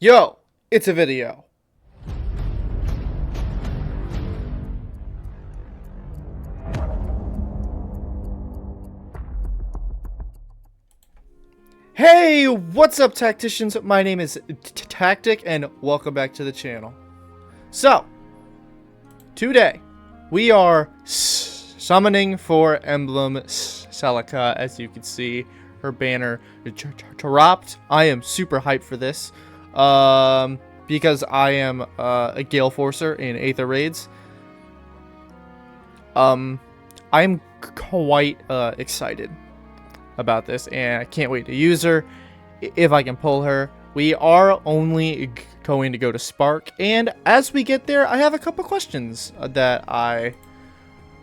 Yo, it's a video. Hey, what's up, tacticians? My name is Taqtik, and welcome back to the channel. So, today, we are summoning for Emblem Celica. As you can see, her banner dropped. I am super hyped for this, because I am a Gale Forcer in Aether Raids. I'm quite excited about this, and I can't wait to use her if I can pull her. We are only going to go to Spark, and as we get there, I have a couple questions that I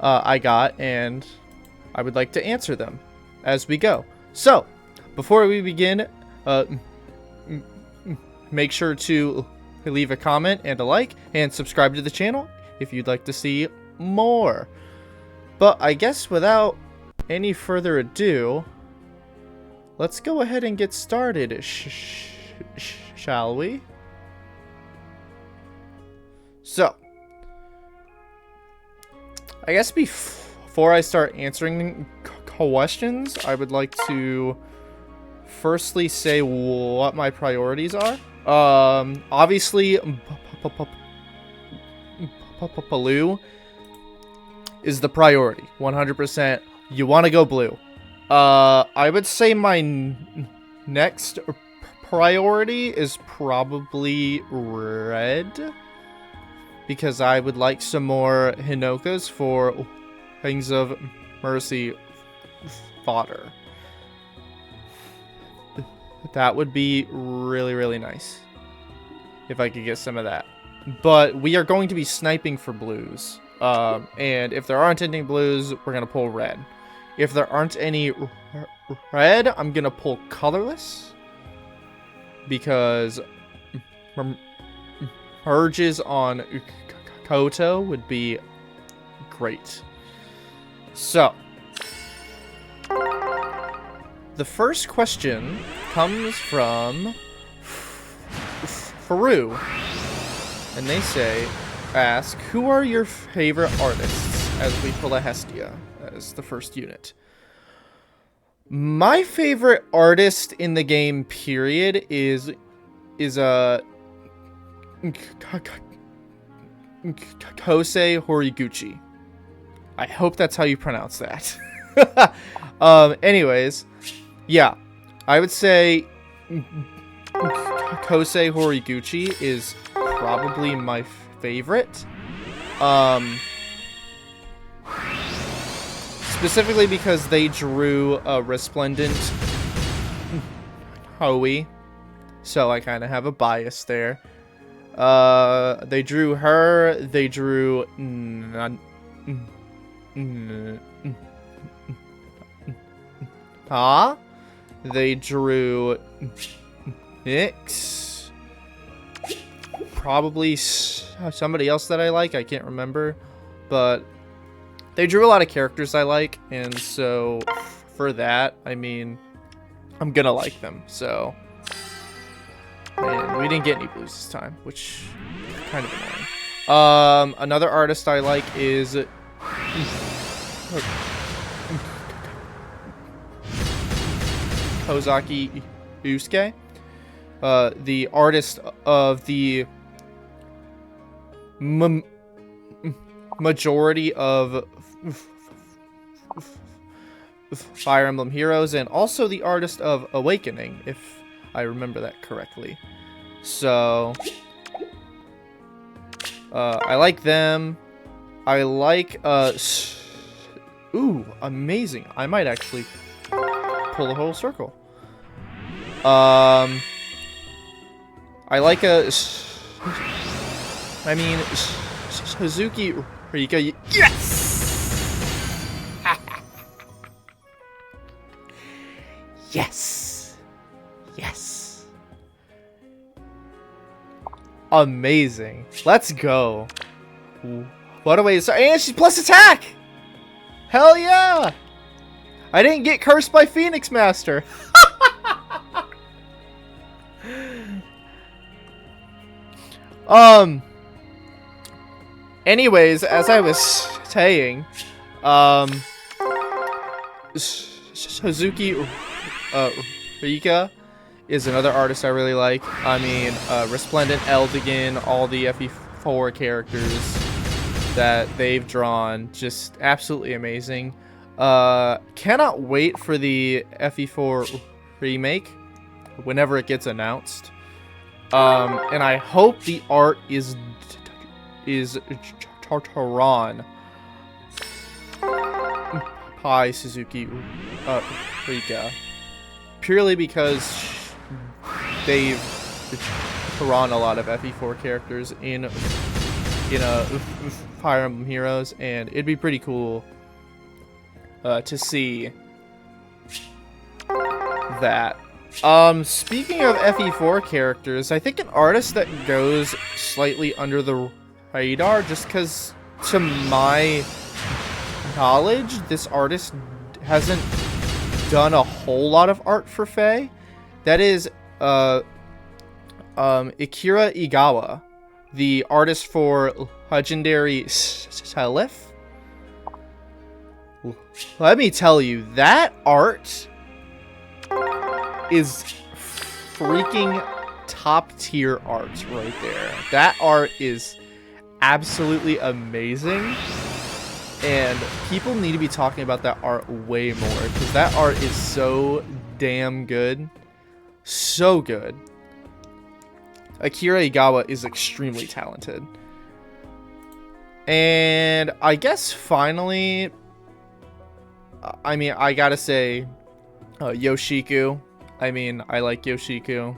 got, and I would like to answer them as we go. So, before we begin, make sure to leave a comment and a like, and subscribe to the channel if you'd like to see more. But I guess without any further ado, let's go ahead and get started, shall we? So, I guess before I start answering questions, I would like to firstly say what my priorities are. Obviously, blue is the priority, 100%. You want to go blue. I would say my next priority is probably red, because I would like some more Hinokas for Wings of Mercy fodder. That would be really, really nice if I could get some of that. But we are going to be sniping for blues. And if there aren't any blues, we're going to pull red. If there aren't any red, I'm going to pull colorless, because merges on Koto would be great. So, the first question comes from Faru, and they ask, who are your favorite artists, as we pull a Hestia as the first unit. My favorite artist in the game, period, is Kosei Horiguchi. I hope that's how you pronounce that. Anyways, yeah, I would say Kosei Horiguchi is probably my favorite. Specifically because they drew a Resplendent Hoey, so I kind of have a bias there. They drew her, they drew they drew Nyx, probably somebody else that I like, I can't remember, but they drew a lot of characters I like, and so for that, I mean, I'm gonna like them. So, and we didn't get any blues this time, which is kind of annoying. Another artist I like is Kozaki Usuke, the artist of the majority of Fire Emblem Heroes, and also the artist of Awakening, if I remember that correctly. So, I like them. I like, ooh, amazing. I might actually pull a whole circle. I like Suzuki Rika. Yes! Yes! Yes! Amazing. Let's go. What a way to start. And she's plus attack! Hell yeah! I didn't get cursed by Phoenix Master. Anyways, as I was saying, Suzuki Rika is another artist I really like. I mean, Resplendent Eldigan, all the FE4 characters that they've drawn, just absolutely amazing. Cannot wait for the FE4 remake whenever it gets announced. And I hope the art is Tartaron by Suzuki Rika, purely because they've drawn a lot of FE4 characters in Fire Emblem Heroes, and it'd be pretty cool to see that. Speaking of FE4 characters, I think an artist that goes slightly under the radar, just because to my knowledge, this artist hasn't done a whole lot of art for FEH. That is Akira Igawa, the artist for Legendary Celica. Let me tell you, that art is freaking top tier art right there. That art is absolutely amazing, and people need to be talking about that art way more, because that art is so damn good. So good. Akira Igawa is extremely talented. And I guess finally, I mean, I gotta say, Yoshiku. I mean, I like Yoshiku.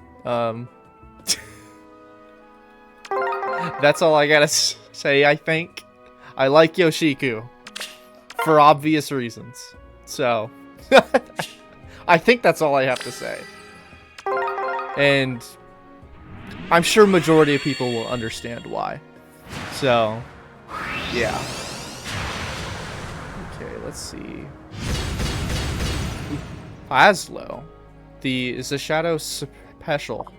That's all I gotta say, I think. I like Yoshiku. For obvious reasons. So, I think that's all I have to say. And I'm sure majority of people will understand why. So, yeah. Okay, let's see. Laszlo. Is the Shadow Special,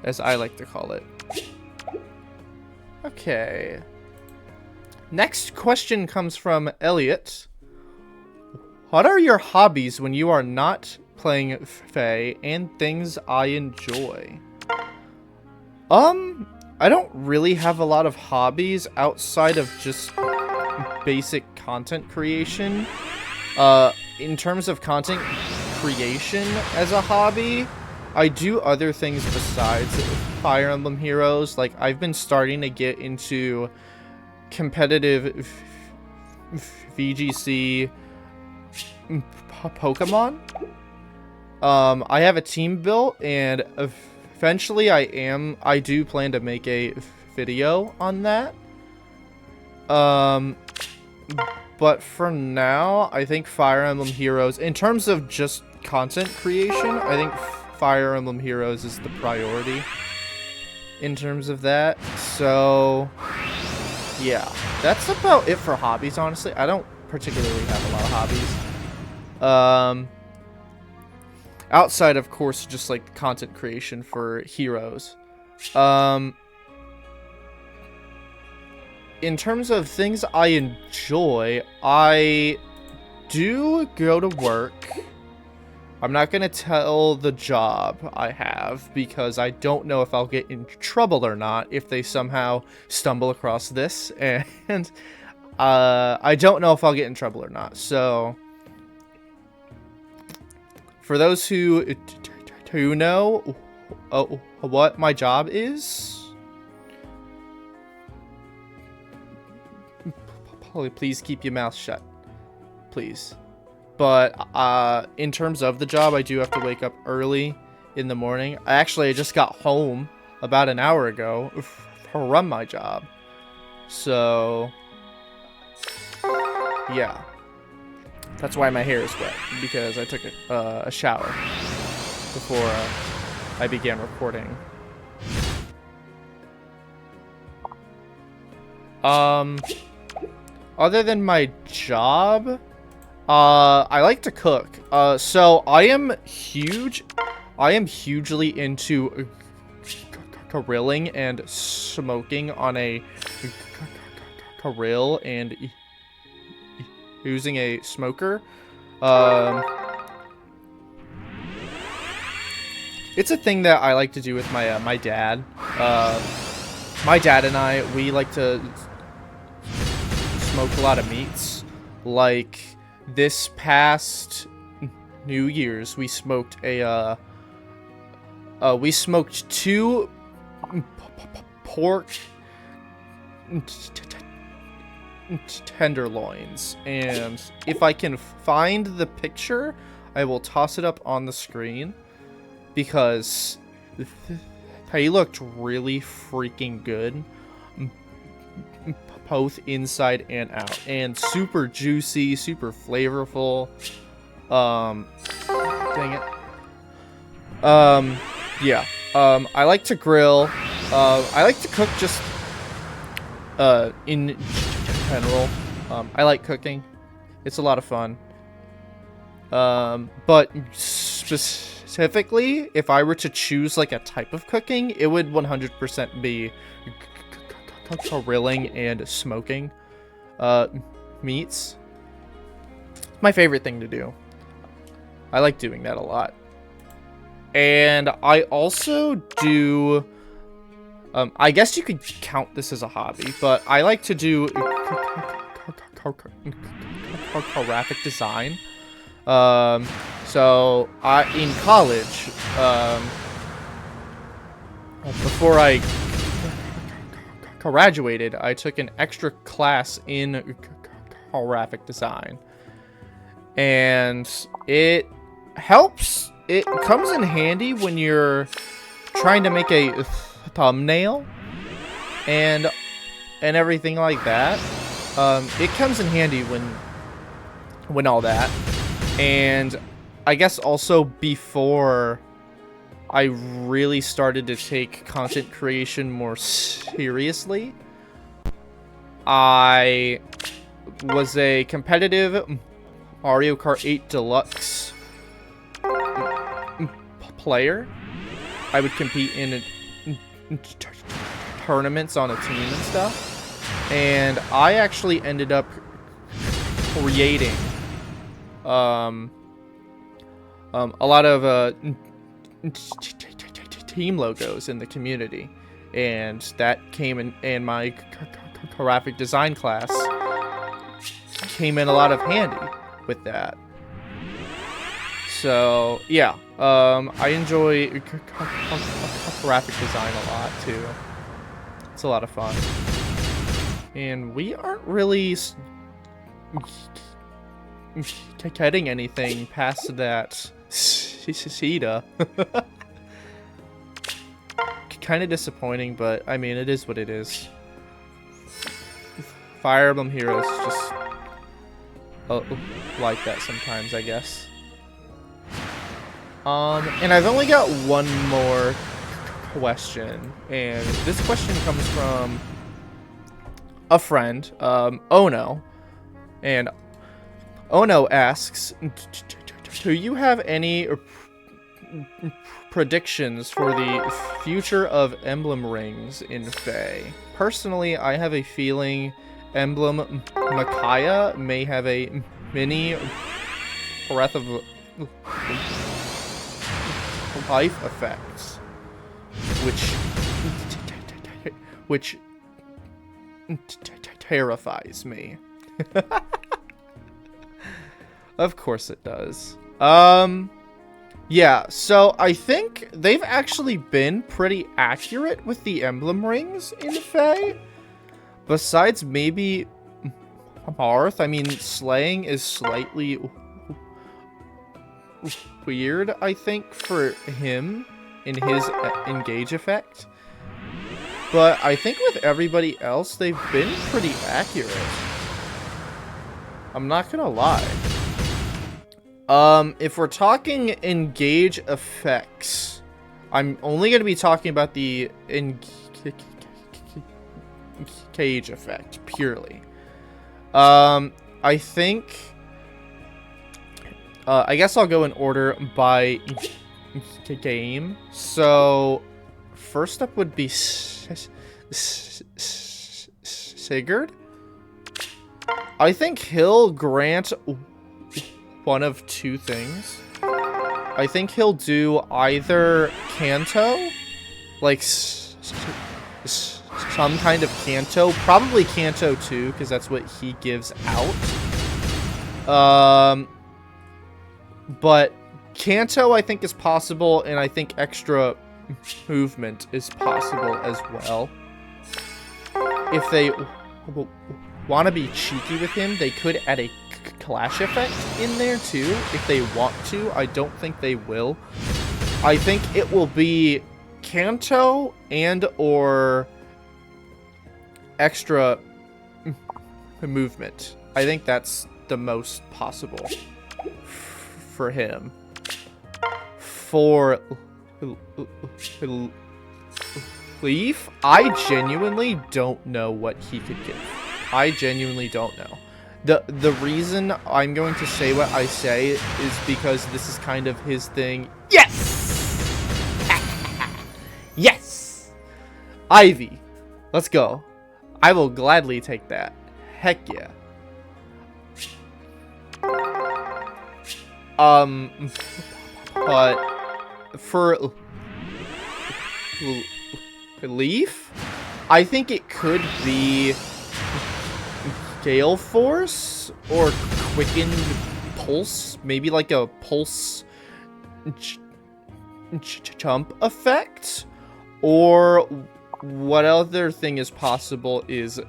as I like to call it. Okay. Next question comes from Elliot. What are your hobbies when you are not playing FEH, and things I enjoy? I don't really have a lot of hobbies outside of just basic content creation. In terms of content creation as a hobby, I do other things besides Fire Emblem Heroes. Like, I've been starting to get into competitive VGC Pokemon. I have a team built, and eventually I do plan to make a video on that. But for now, I think Fire Emblem Heroes, in terms of just content creation, I think Fire Emblem Heroes is the priority in terms of that. So, yeah, that's about it for hobbies, honestly. I don't particularly have a lot of hobbies. Outside, of course, just like content creation for Heroes. In terms of things I enjoy, I do go to work. I'm not going to tell the job I have, because I don't know if I'll get in trouble or not if they somehow stumble across this. And I don't know if I'll get in trouble or not. So, for those who know what my job is, please keep your mouth shut, please. But in terms of the job, I do have to wake up early in the morning. I just got home about an hour ago from my job, so yeah, that's why my hair is wet, because I took a shower before I began recording. Other than my job, I like to cook. So I am hugely into grilling and smoking on a grill and using a smoker. It's a thing that I like to do with my my dad. My dad and I, we like to smoke a lot of meats. Like this past New Year's, we smoked two pork tenderloins, and if I can find the picture, I will toss it up on the screen because they looked really freaking good, both inside and out, and super juicy, super flavorful. Dang it. Yeah. I like to grill. I like to cook just in general. I like cooking. It's a lot of fun. But specifically, if I were to choose like a type of cooking, it would 100% be grilling and smoking meats. My favorite thing to do. I like doing that a lot. And I also do, I guess you could count this as a hobby, but I like to do graphic design. So in college, before I graduated, I took an extra class in graphic design, and it helps. It comes in handy when you're trying to make a thumbnail and everything like that. It comes in handy when all that. And I guess also before I really started to take content creation more seriously, I was a competitive Mario Kart 8 Deluxe player. I would compete in tournaments on a team and stuff, and I actually ended up creating a lot of team logos in the community, and that came in my graphic design class came in a lot of handy with that. So yeah, I enjoy graphic design a lot too. It's a lot of fun, and we aren't really getting anything past that Celica. Kind of disappointing, but I mean, it is what it is. Fire Emblem Heroes just like that sometimes, I guess. And I've only got one more question, and this question comes from a friend, Ono, and Ono asks, do you have any predictions for the future of Emblem rings in FEH? Personally, I have a feeling Emblem Micaiah may have a mini Breath of Life effects, which terrifies me. Of course it does. Yeah, so I think they've actually been pretty accurate with the emblem rings in FEH. Besides maybe Marth, I mean, slaying is slightly weird, I think, for him in his engage effect. But I think with everybody else, they've been pretty accurate. I'm not gonna lie. If we're talking engage effects, I'm only going to be talking about the engage effect, purely. I think, I guess I'll go in order by game. So, first up would be Sigurd. I think he'll grant one of two things. I think he'll do either Canto, like some kind of Canto, probably Canto 2, because that's what he gives out. But Canto, I think, is possible, and I think extra movement is possible as well. If they want to be cheeky with him, they could add a clash effect in there too, if they want to. I don't think they will. I think it will be Canto and or extra movement. I think that's the most possible for him. For Leaf, I genuinely don't know what he could give. I genuinely don't know. The reason I'm going to say what I say is because this is kind of his thing. Yes! Yes! Ivy. Let's go. I will gladly take that. Heck yeah. But for Leaf, I think it could be Gale Force or Quickened Pulse, maybe like a Pulse Jump effect, or what other thing is possible is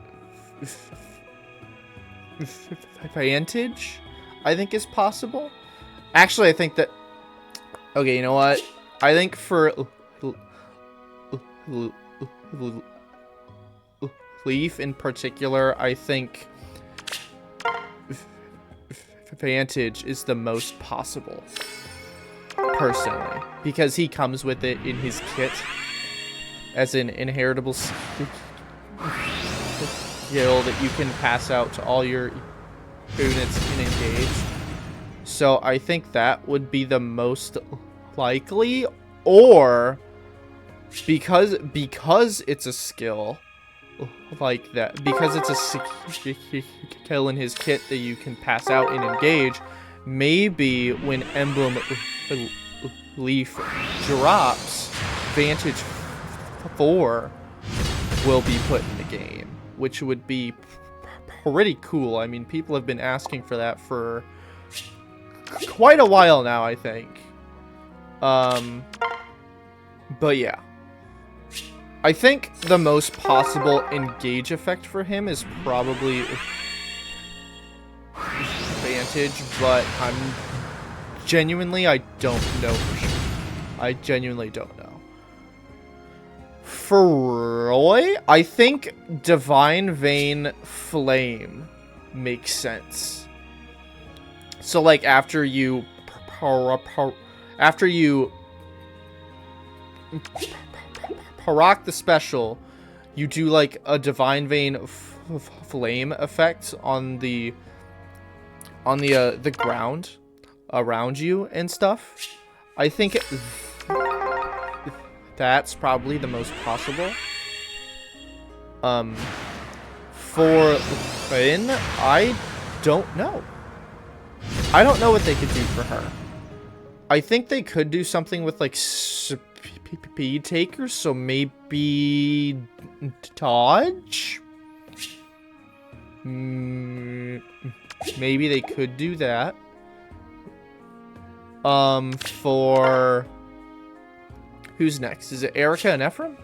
Vantage, I think is possible. Actually, I think that, okay, you know what? I think for Leaf in particular, I think Vantage is the most possible, personally, because he comes with it in his kit as an inheritable skill that you can pass out to all your units in Engage. So I think that would be the most likely, or because it's a skill like that, because it's a skill in his kit that you can pass out and Engage, maybe when Emblem Leaf drops, Vantage 4 will be put in the game, which would be pretty cool. I mean, people have been asking for that for quite a while now, I think. But yeah. I think the most possible Engage effect for him is probably Vantage, but I don't know for sure. I genuinely don't know. For Roy, I think Divine Vein Flame makes sense. So, like, after you rock the special, you do like a Divine Vein Flame effect on the ground around you and stuff. I think that's probably the most possible. For Finn, I don't know. I don't know what they could do for her. I think they could do something with like speed takers, so maybe dodge. Maybe they could do that. For who's next? Is it Erica and Ephraim?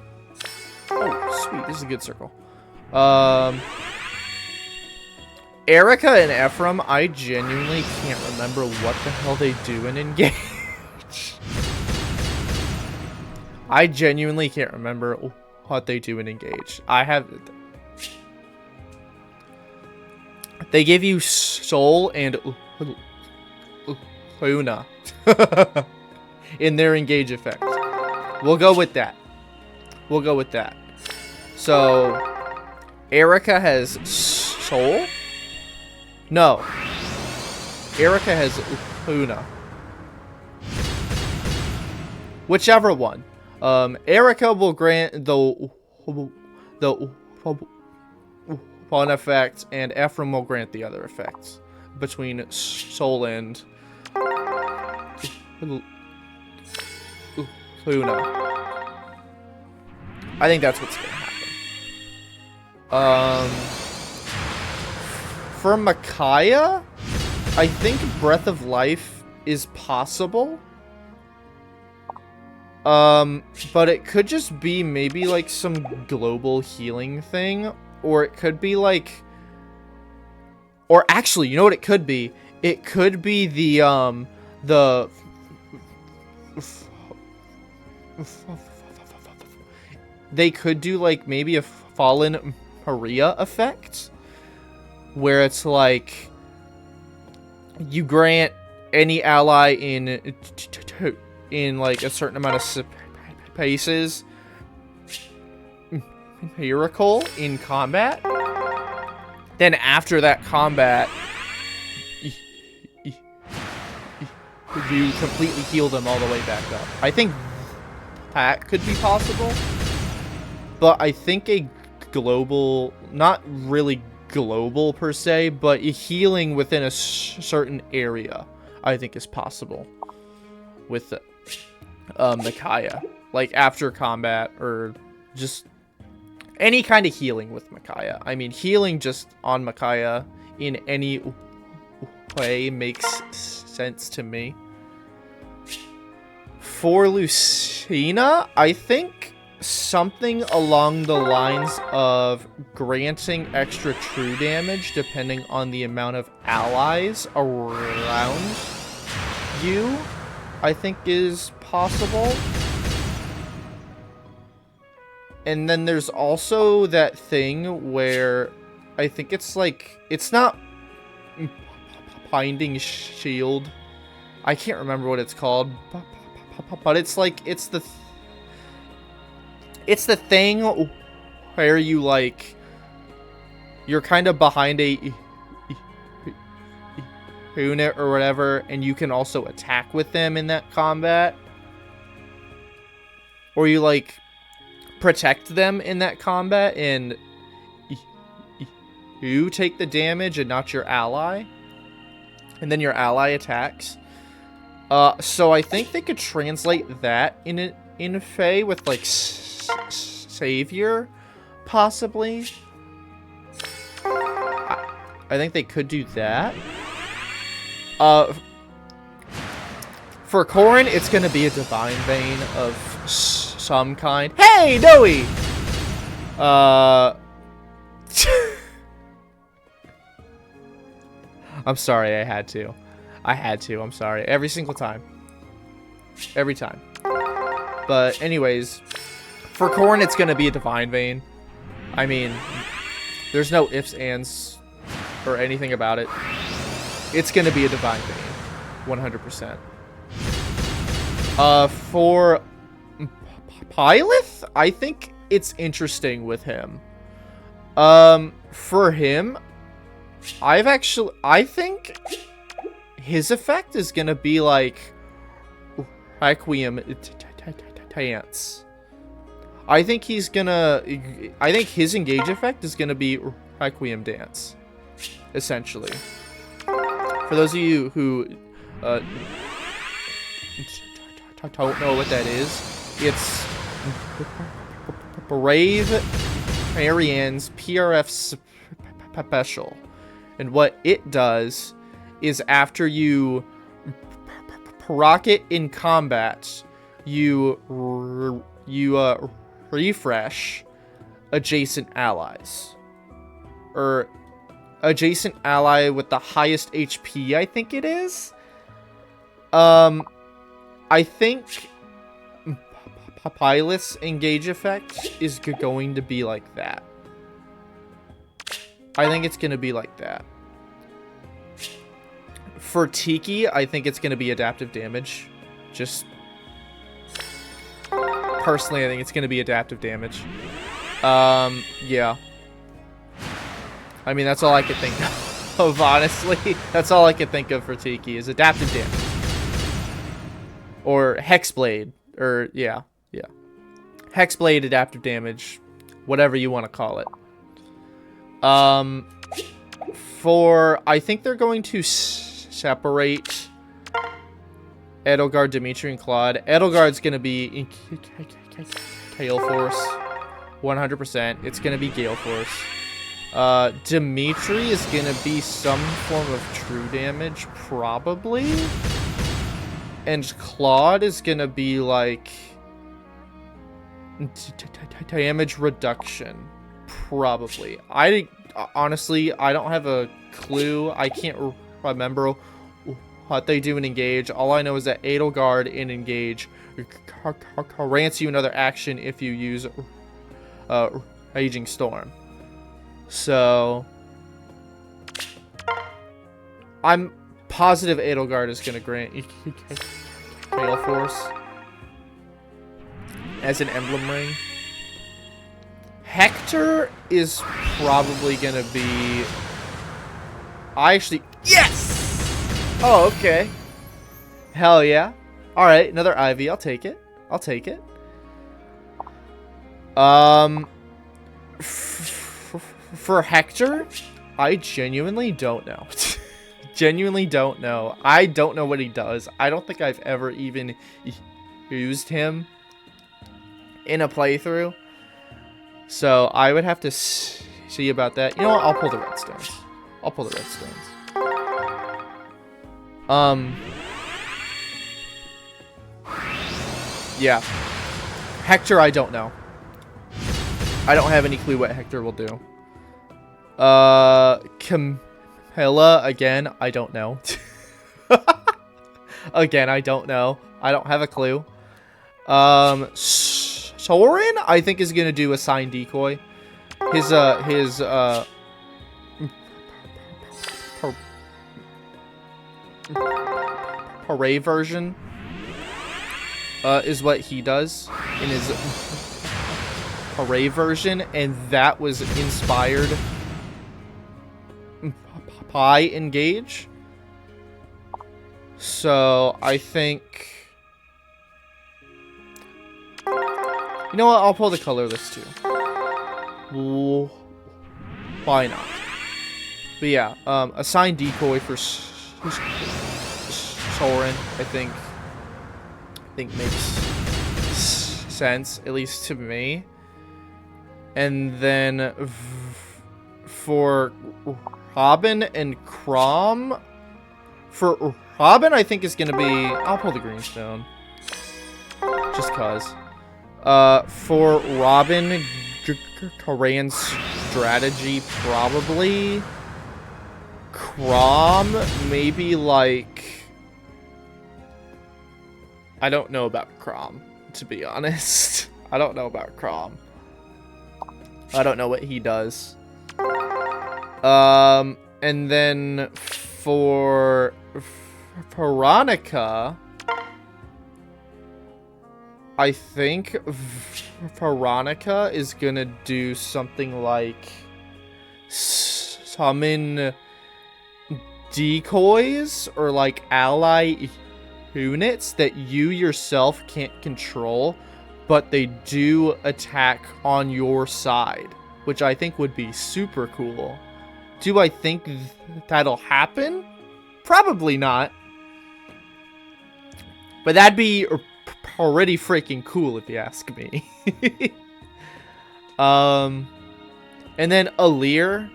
Oh, sweet. This is a good circle. Erica and Ephraim, I genuinely can't remember what the hell they do in Engage. I genuinely can't remember what they do in Engage. They give you Soul and Luna in their Engage effect. We'll go with that. We'll go with that. So, Erica has Soul? No. Erica has Luna. Whichever one. Erica will grant the one effect, and Ephraim will grant the other effects between Soul and Luna. I think that's what's gonna happen. For Micaiah, I think Breath of Life is possible. But it could just be maybe like some global healing thing, or it could be like, or actually, you know what it could be? It could be the they could do like maybe a Fallen Maria effect, where it's like you grant any ally in like a certain amount of spaces miracle in combat. Then after that combat, you completely heal them all the way back up. I think that could be possible, but I think a global, not really global per se, but healing within a certain area, I think is possible with Micaiah. Like after combat, or just any kind of healing with Micaiah. I mean, healing just on Micaiah in any way makes sense to me. For Lucina, I think something along the lines of granting extra true damage depending on the amount of allies around you, I think is possible. And then there's also that thing where I think it's like, it's not Binding Shield. I can't remember what it's called, but it's like, it's the thing where you like, you're kind of behind a unit or whatever, and you can also attack with them in that combat. Or you like protect them in that combat, and you take the damage and not your ally, and then your ally attacks. So I think they could translate that in Fae with like Savior, possibly. I think they could do that. For Corrin, it's gonna be a Divine Vein of some kind. Hey, Noe! I'm sorry, I had to. I'm sorry. Every single time. Every time. But anyways, for Corrin, it's gonna be a Divine Vein. I mean, there's no ifs, ands, or anything about it. It's gonna be a Divine Vein. 100%. For Pylith, I think it's interesting with him. For him, I think his effect is gonna be like Requiem Dance. I think his engage effect is gonna be Requiem Dance, essentially. For those of you who don't know what that is, it's Brave Marianne's PRF special. And what it does is after you proc it in combat, you refresh adjacent allies. Or adjacent ally with the highest HP, I think it is. I think Pylith's engage effect is going to be like that. I think it's going to be like that. For Tiki, I think it's going to be adaptive damage. Just personally, I think it's going to be adaptive damage. Yeah. I mean, that's all I could think of, honestly. That's all I could think of for Tiki, is adaptive damage. Or Hexblade. Or, yeah. Hexblade adaptive damage, whatever you want to call it. I think they're going to separate Edelgard, Dimitri, and Claude. Edelgard's going to be Gale Force, 100%. It's going to be Gale Force. Dimitri is going to be some form of true damage, probably. And Claude is going to be like damage reduction, probably. Honestly, I don't have a clue. I can't remember what they do in Engage. All I know is that Edelgard in Engage grants you another action if you use Raging Storm. So I'm positive Edelgard is going to grant Gale Force as an emblem ring. Hector is probably going to be... Yes! Oh, okay. Hell yeah. Alright, another Ivy. I'll take it. I'll take it. For Hector, I genuinely don't know. Genuinely don't know. I don't know what he does. I don't think I've ever even used him in a playthrough. So I would have to see about that. You know what? I'll pull the redstones. I'll pull the redstones. Yeah. Hector, I don't know. I don't have any clue what Hector will do. Camilla, again, I don't know. Again, I don't know. I don't have a clue. Soren, I think, is gonna do a sign decoy. His Hooray version is what he does in his Hooray version, and that was inspired by Engage. So I think, you know what, I'll pull the colorless too. Why not? But yeah, a sign decoy for Soren, I think makes sense, at least to me. And then for Robin and Crom, for Robin, I think is gonna be, I'll pull the greenstone, just cause. For Robin, Korean strategy, probably. Crom, maybe like, I don't know about Crom, to be honest. I don't know about Crom. I don't know what he does. And then for Veronica, I think Veronica is gonna do something like summon decoys or like ally units that you yourself can't control, but they do attack on your side, which I think would be super cool. Do I think that'll happen? Probably not. But that'd be pretty freaking cool if you ask me. And then Alir,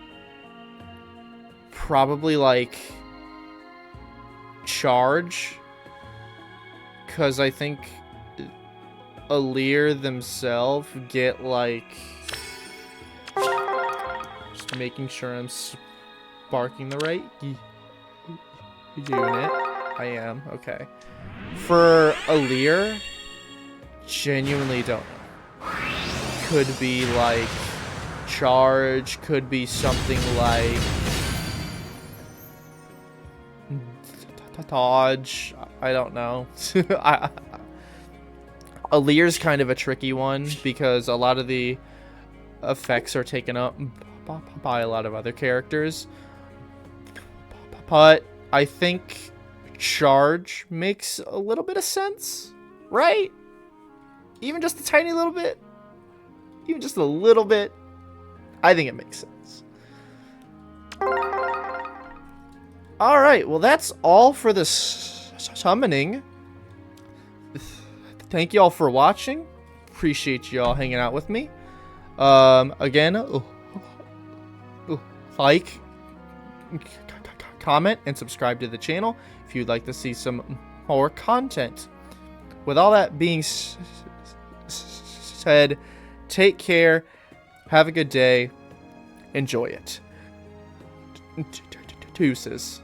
probably like charge, because I think Alir themselves get like, just making sure I'm sparking the right unit. I am, okay. For Alir, genuinely don't know. Could be like charge, could be something like dodge. I don't know. Alir's kind of a tricky one because a lot of the effects are taken up by a lot of other characters. But I think charge makes a little bit of sense, right? Even just a tiny little bit. even just a little bit, I think it makes sense. Alright, well that's all for the summoning. Thank you all for watching. Appreciate you all hanging out with me. Again, like, comment, and subscribe to the channel if you'd like to see some more content. With all that being said, take care, have a good day, enjoy it. Deuces.